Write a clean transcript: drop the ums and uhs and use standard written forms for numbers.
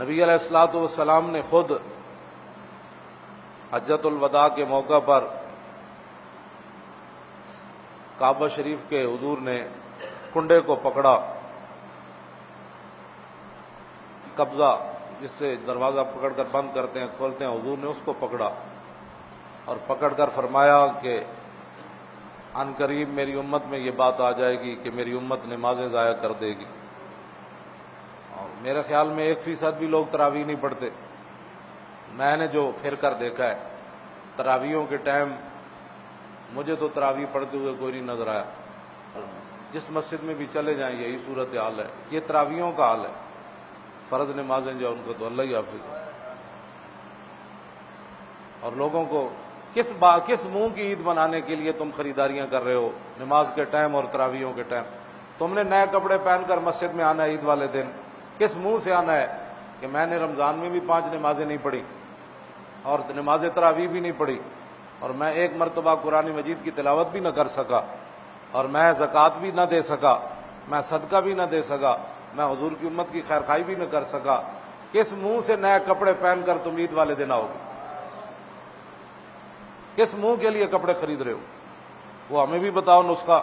نبی علیہ الصلوۃ والسلام نے خود حجۃ الوداع کے موقع پر کعبہ شریف کے حضور نے کنڈے کو پکڑا، قبضہ جس سے دروازہ پکڑ کر بند کرتے ہیں کھولتے ہیں، حضور نے اس کو پکڑا اور پکڑ کر فرمایا کہ عن قریب میری امت میں یہ بات آ جائے گی کہ میری امت نمازیں ضائع کر دے گی۔ اور میرے خیال میں 1% بھی لوگ تراویح نہیں پڑھتے۔ میں نے جو پھر کر دیکھا ہے تراویحوں کے ٹائم، مجھے تو تراویح پڑھتے ہوئے کوئی نہیں نظر آیا۔ جس مسجد میں بھی چلے جائیں یہی صورت حال ہے، یہ تراویحوں کا حال ہے۔ فرض نمازیں جو ان کو تو اللہ ہی حافظ ہے۔ اور لوگوں کو کس منہ کی عید بنانے کے لیے تم خریداریاں کر رہے ہو نماز کے ٹائم اور تراویحوں کے ٹائم؟ تم نے نئے کپڑے پہن کر مسجد میں آنا ہے عید والے دن، کس منہ سے آنا ہے کہ میں نے رمضان میں بھی 5 نمازیں نہیں پڑھی اور نماز تراویح بھی نہیں پڑھی، اور میں ایک مرتبہ قرآن مجید کی تلاوت بھی نہ کر سکا، اور میں زکوٰۃ بھی نہ دے سکا، میں صدقہ بھی نہ دے سکا، میں حضور کی امت کی خیر خواہی بھی نہ کر سکا۔ کس منہ سے نئے کپڑے پہن کر تم عید والے دن آؤ گے؟ کس منہ کے لیے کپڑے خرید رہے ہو؟ وہ ہمیں بھی بتاؤ نسخہ۔